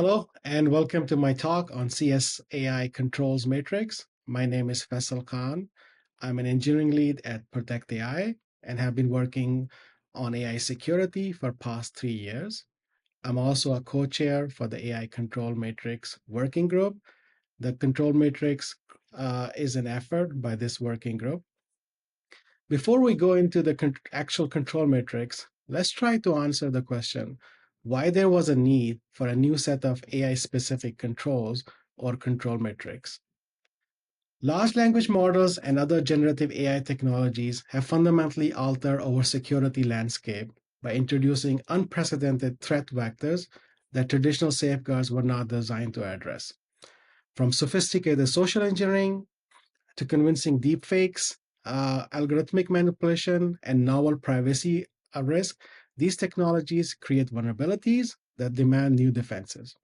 Hello, and welcome to my talk on CSAI Controls Matrix. My name is Faisal Khan. I'm an engineering lead at Protect AI and have been working on AI security for past 3 years. I'm also a co-chair for the AI Control Matrix Working Group. The Control Matrix is an effort by this working group. Before we go into the actual control matrix, let's try to answer the question why there was a need for a new set of AI specific controls or control matrix. Large language models and other generative AI technologies have fundamentally altered our security landscape by introducing unprecedented threat vectors that traditional safeguards were not designed to address. From sophisticated social engineering to convincing deepfakes, algorithmic manipulation, and novel privacy risk, these technologies create vulnerabilities that demand new defenses.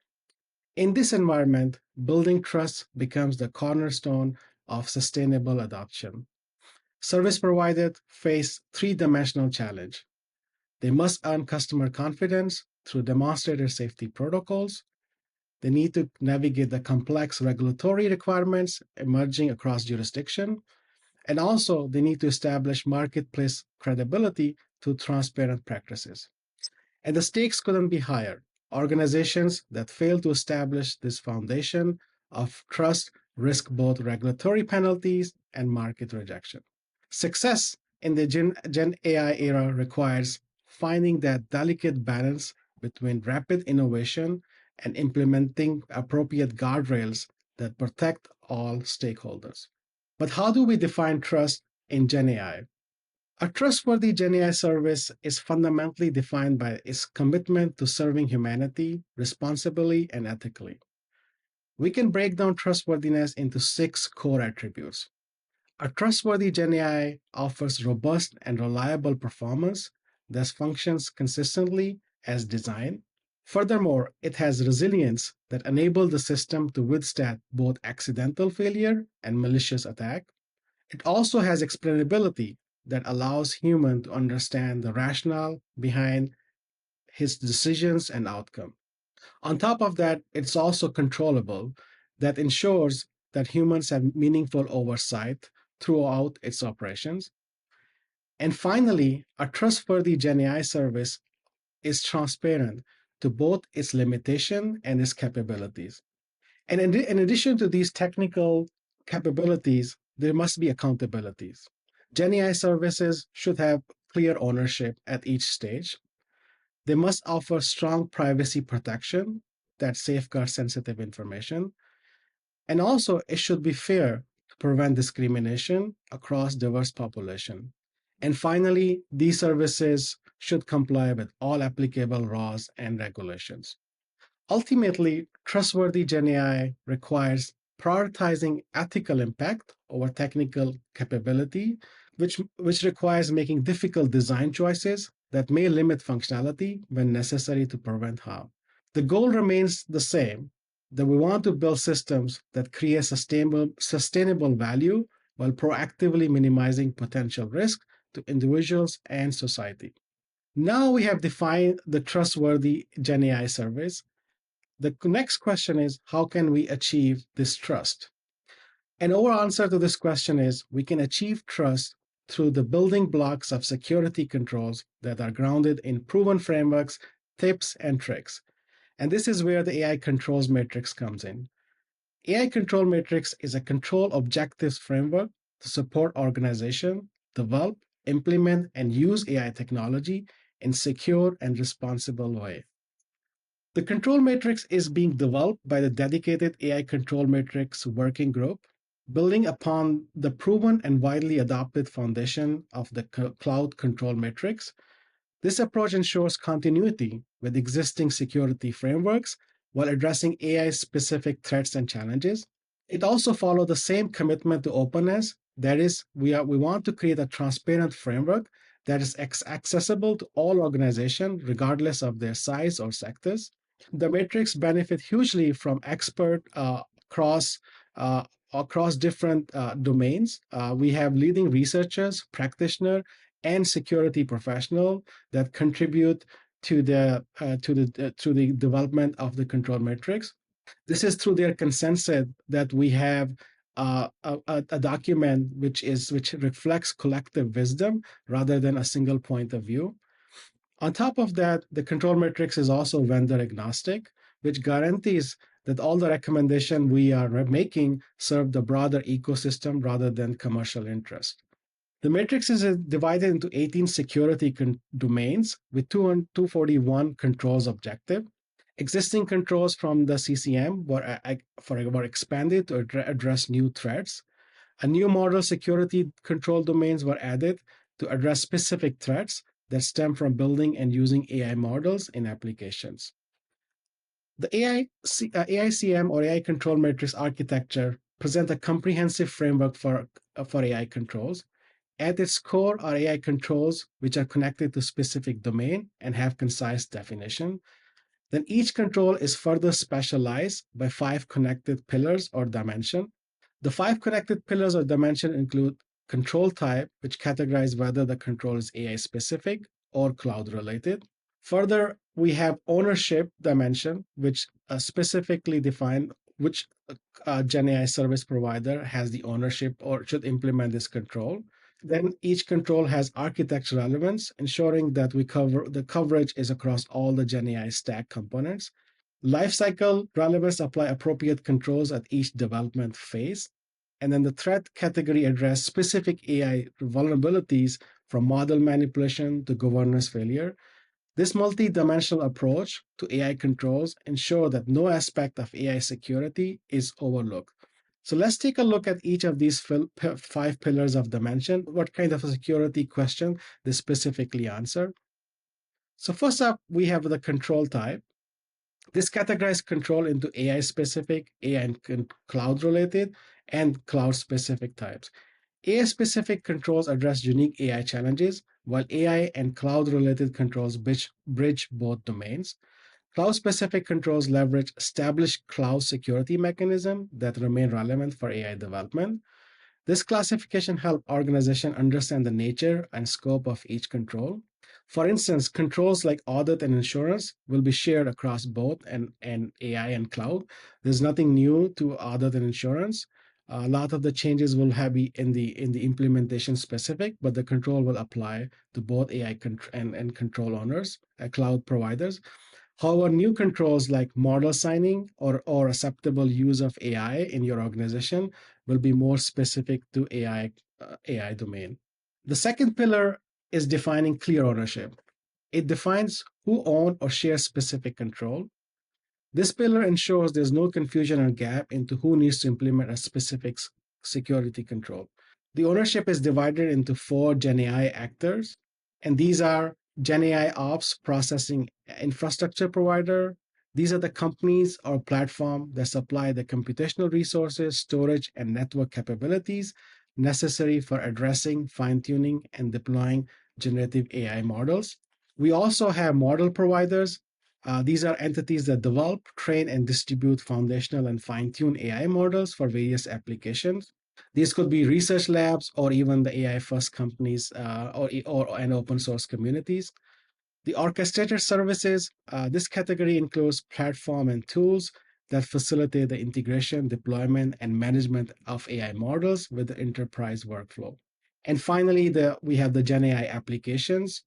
In this environment, building trust becomes the cornerstone of sustainable adoption. Service providers face three-dimensional challenge. They must earn customer confidence through demonstrated safety protocols. They need to navigate the complex regulatory requirements emerging across jurisdiction. And also, they need to establish marketplace credibility through transparent practices. And the stakes couldn't be higher. Organizations that fail to establish this foundation of trust risk both regulatory penalties and market rejection. Success in the Gen AI era requires finding that delicate balance between rapid innovation and implementing appropriate guardrails that protect all stakeholders. But how do we define trust in Gen AI? A trustworthy Gen AI service is fundamentally defined by its commitment to serving humanity responsibly and ethically. We can break down trustworthiness into 6 core attributes. A trustworthy Gen AI offers robust and reliable performance that functions consistently as designed. Furthermore, it has resilience that enables the system to withstand both accidental failure and malicious attack. It also has explainability that allows human to understand the rationale behind his decisions and outcome. On top of that, it's also controllable that ensures that humans have meaningful oversight throughout its operations. And finally, a trustworthy GenAI service is transparent to both its limitation and its capabilities. And in addition to these technical capabilities, there must be accountabilities. GenAI services should have clear ownership at each stage. They must offer strong privacy protection that safeguards sensitive information. And also, it should be fair to prevent discrimination across diverse population. And finally, these services should comply with all applicable laws and regulations. Ultimately, trustworthy GenAI requires prioritizing ethical impact over technical capability, which requires making difficult design choices that may limit functionality when necessary to prevent harm. The goal remains the same, that we want to build systems that create sustainable value while proactively minimizing potential risk to individuals and society. Now we have defined the trustworthy GenAI service. The next question is, how can we achieve this trust? And our answer to this question is, we can achieve trust through the building blocks of security controls that are grounded in proven frameworks, tips, and tricks. And this is where the AI controls matrix comes in. AI control matrix is a control objectives framework to support organization, develop, implement, and use AI technology in secure and responsible way. The control matrix is being developed by the dedicated AI control matrix working group, building upon the proven and widely adopted foundation of the cloud control matrix. This approach ensures continuity with existing security frameworks while addressing AI-specific threats and challenges. It also follows the same commitment to openness. That is, we want to create a transparent framework that is accessible to all organizations, regardless of their size or sectors. The matrix benefit hugely from expert across different domains. We have leading researchers, practitioners, and security professionals that contribute to the development of the control matrix. This is through their consent set that we have a document which reflects collective wisdom rather than a single point of view. On top of that, the control matrix is also vendor agnostic, which guarantees that all the recommendation we are making serve the broader ecosystem rather than commercial interest. The matrix is divided into 18 security domains with 241 controls objective. Existing controls from the CCM were expanded to address new threats. A new model security control domains were added to address specific threats that stem from building and using AI models in applications. The AICM or AI control matrix architecture presents a comprehensive framework for AI controls. At its core are AI controls, which are connected to specific domain and have concise definition. Then each control is further specialized by 5 connected pillars or dimension. The 5 connected pillars or dimension include control type, which categorize whether the control is AI specific or cloud related. Further, we have ownership dimension, which specifically define which GenAI service provider has the ownership or should implement this control. Then each control has architecture relevance, ensuring that the coverage is across all the GenAI stack components. Lifecycle relevance apply appropriate controls at each development phase. And then the threat category address specific AI vulnerabilities from model manipulation to governance failure. This multi-dimensional approach to AI controls ensure that no aspect of AI security is overlooked. So let's take a look at each of these 5 pillars of dimension, what kind of a security question they specifically answer. So first up, we have the control type. This categorizes control into AI specific, AI and cloud related, and cloud specific types. AI specific controls address unique AI challenges, while AI and cloud related controls bridge both domains. Cloud specific controls leverage established cloud security mechanisms that remain relevant for AI development. This classification helps organizations understand the nature and scope of each control. For instance, controls like audit and insurance will be shared across both and AI and cloud. There's nothing new to audit and insurance. A lot of the changes will be in the implementation specific, but the control will apply to both AI and control owners, cloud providers. However, new controls like model signing or acceptable use of AI in your organization will be more specific to AI domain. The second pillar is defining clear ownership. It defines who owns or shares specific control. This pillar ensures there's no confusion or gap into who needs to implement a specific security control. The ownership is divided into 4 GenAI actors, and these are GenAI Ops Processing Infrastructure Provider. These are the companies or platform that supply the computational resources, storage, and network capabilities necessary for addressing, fine-tuning, and deploying generative AI models. We also have model providers. These are entities that develop, train, and distribute foundational and fine-tune AI models for various applications. These could be research labs or even the AI first companies or and open source communities. The orchestrator services, this category includes platform and tools that facilitate the integration, deployment, and management of AI models with the enterprise workflow. And finally, we have the GenAI applications.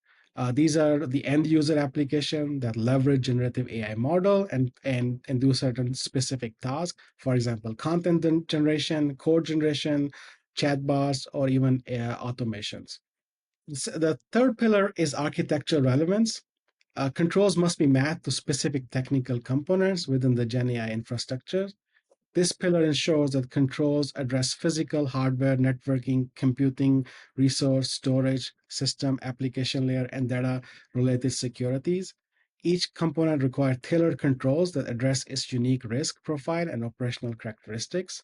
These are the end user application that leverage generative AI model and do certain specific tasks. For example, content generation, code generation, chatbots, or even automations. The third pillar is architecture relevance. Controls must be mapped to specific technical components within the GenAI infrastructure. This pillar ensures that controls address physical, hardware, networking, computing, resource, storage, system, application layer, and data-related securities. Each component requires tailored controls that address its unique risk profile and operational characteristics.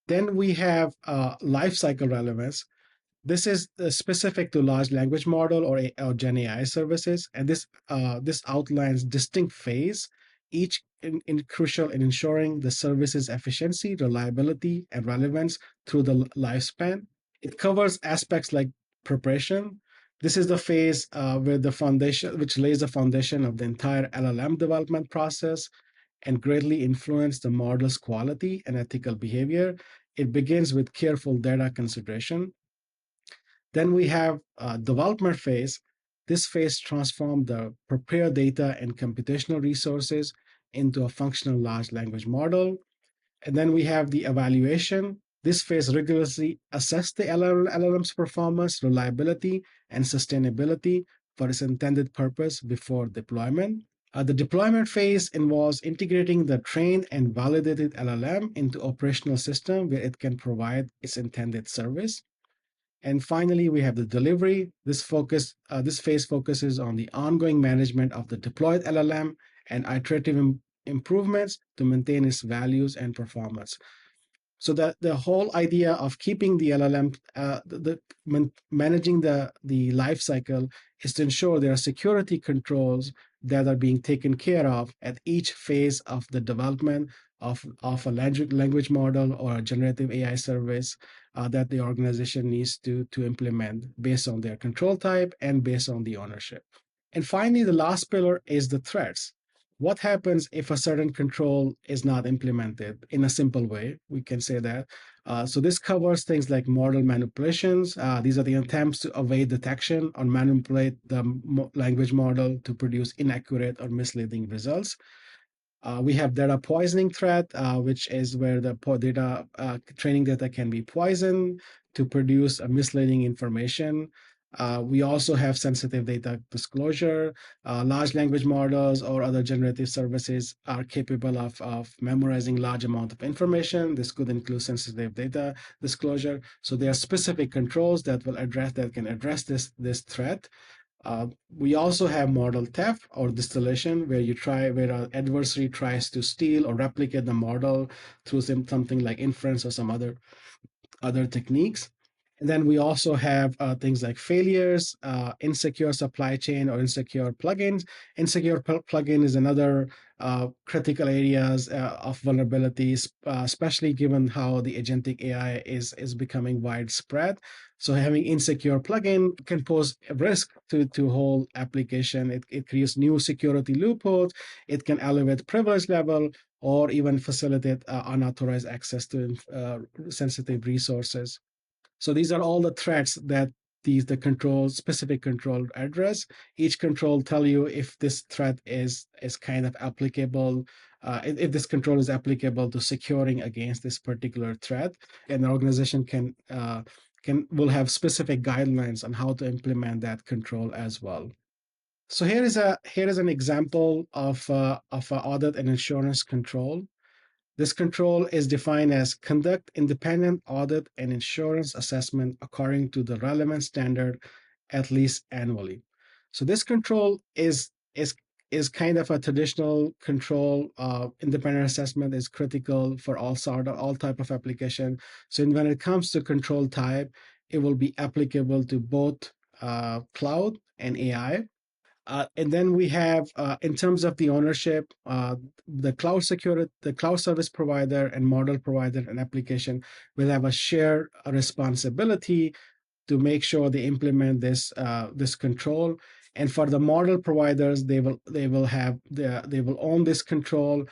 Then we have lifecycle relevance. This is specific to large language model or Gen AI services, and this outlines distinct phase, each crucial in ensuring the service's efficiency, reliability, and relevance through the lifespan. It covers aspects like preparation, This is the phase where the foundation, which lays the foundation of the entire LLM development process and greatly influence the model's quality and ethical behavior. It begins with careful data consideration. Then we have development phase. This phase transforms the prepared data and computational resources into a functional large language model. And then we have the evaluation. This phase rigorously assess the LLM's performance, reliability, and sustainability for its intended purpose before deployment. The deployment phase involves integrating the trained and validated LLM into operational system where it can provide its intended service. And finally, we have the delivery. This phase focuses on the ongoing management of the deployed LLM and iterative improvements to maintain its values and performance. So that the whole idea of keeping the LLM, managing the life cycle, is to ensure there are security controls that are being taken care of at each phase of the development of a language model or a generative AI service that the organization needs to implement based on their control type and based on the ownership. And finally, the last pillar is the threats. What happens if a certain control is not implemented in a simple way? We can say that. So this covers things like model manipulations. These are the attempts to evade detection or manipulate the language model to produce inaccurate or misleading results. We have data poisoning threat, which is where the training data can be poisoned to produce a misleading information. We also have sensitive data disclosure. Large language models or other generative services are capable of memorizing large amount of information. This could include sensitive data disclosure. So there are specific controls that can address this threat. We also have model theft or distillation, where an adversary tries to steal or replicate the model through something like inference or some other techniques. And then we also have things like failures, insecure supply chain or insecure plugins. Insecure plugin is another critical areas of vulnerabilities, especially given how the agentic AI is becoming widespread. So having insecure plugin can pose a risk to whole application. It creates new security loopholes. It can elevate privilege level or even facilitate unauthorized access to sensitive resources. So these are all the threats that the specific control address. Each control tell you if this threat is kind of applicable, if this control is applicable to securing against this particular threat. And the organization will have specific guidelines on how to implement that control as well. So here is an example of a audit and insurance control. This control is defined as conduct independent audit and insurance assessment according to the relevant standard at least annually. So this control is kind of a traditional control. Independent assessment is critical for all type of application. So when it comes to control type, it will be applicable to both cloud and AI. And then we have, in terms of the ownership, the cloud service provider and model provider and application will have a shared responsibility to make sure they implement this control. And for the model providers, they will own this control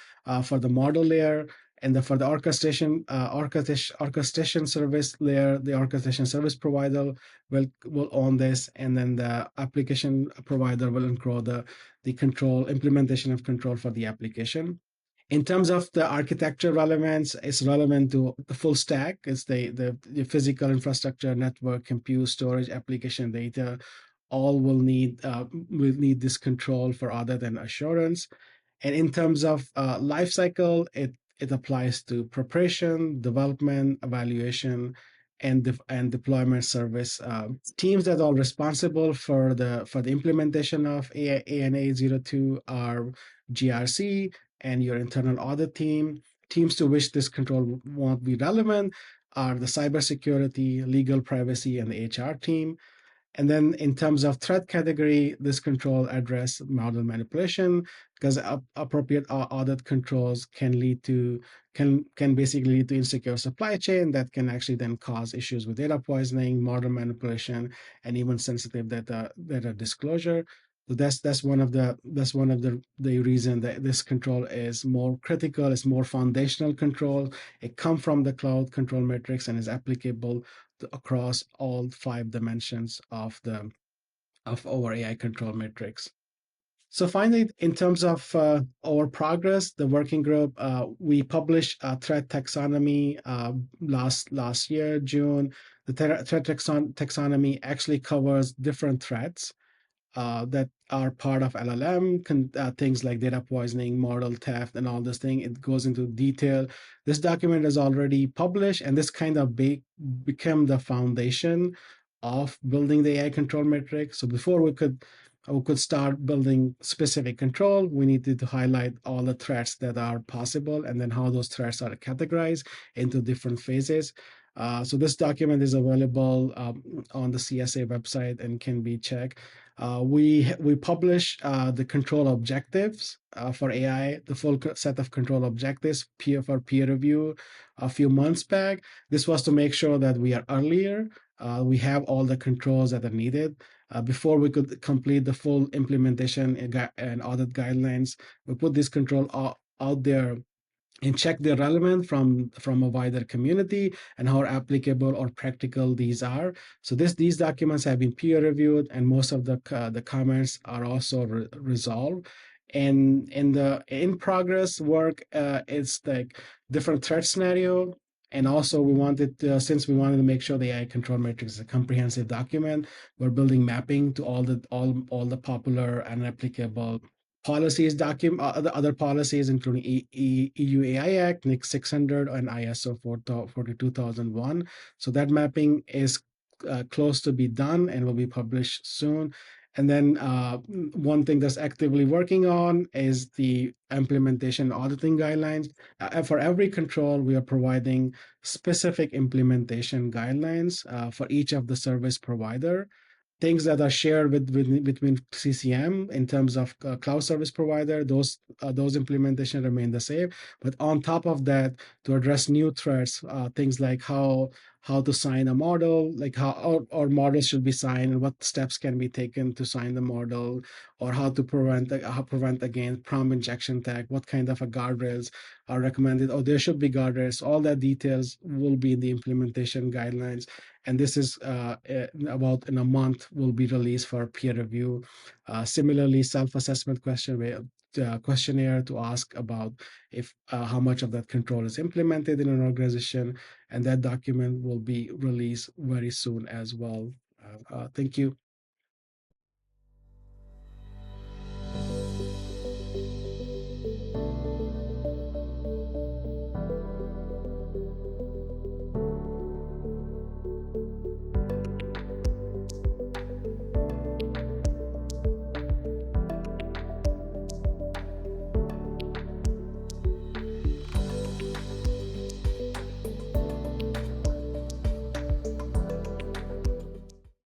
for the model layer, and for the orchestration service layer, the orchestration service provider will own this, and then the application provider will control the control implementation of control for the application. In terms of the architecture relevance, it's relevant to the full stack. It's the physical infrastructure, network, compute, storage, application data, all will need this control for audit and assurance. And in terms of life cycle, it applies to preparation, development, evaluation, and deployment service. Teams that are responsible for the implementation of ANA02 are GRC and your internal audit team. Teams to which this control won't be relevant are the cybersecurity, legal privacy, and the HR team. And then in terms of threat category, this control address model manipulation, because appropriate audit controls can lead to can basically lead to insecure supply chain that can actually then cause issues with data poisoning, model manipulation, and even sensitive data disclosure. So that's one of the reason that this control is more critical. It's more foundational control. It comes from the cloud control metrics and is applicable across all 5 dimensions of our AI control metrics. So finally, in terms of our progress, the working group, we published a threat taxonomy last year, June. The threat taxonomy actually covers different threats that are part of LLM, things like data poisoning, model theft, and all this thing. It goes into detail. This document is already published, and this kind of became the foundation of building the AI control metric. So before we could start building specific control, we needed to highlight all the threats that are possible and then how those threats are categorized into different phases. So this document is available on the CSA website and can be checked. We publish the control objectives for AI, the full set of control objectives for peer review a few months back. This was to make sure that we are earlier. We have all the controls that are needed before we could complete the full implementation and audit guidelines. We put this control out there and check their relevance from a wider community and how applicable or practical these are. So these documents have been peer reviewed, and most of the comments are also resolved. And in the in progress work, it's like different threat scenario. And also, since we wanted to make sure the AI control matrix is a comprehensive document, we're building mapping to all the popular and applicable policies, the other policies, including EU AI Act, NIC 600, and ISO 42001. So that mapping is close to be done and will be published soon. And then one thing that's actively working on is the implementation auditing guidelines. For every control, we are providing specific implementation guidelines for each of the service provider, things that are shared between CCM in terms of cloud service provider. Those implementation remain the same, but on top of that, to address new threats, things like how to sign a model, like how or models should be signed, and what steps can be taken to sign the model, or how to prevent against prompt injection attack, what kind of a guardrails are recommended, or there should be guardrails. All that details will be in the implementation guidelines, and this is about in a month will be released for peer review. Similarly, self-assessment questionnaire to ask about if how much of that control is implemented in an organization, and that document will be released very soon as well. Thank you.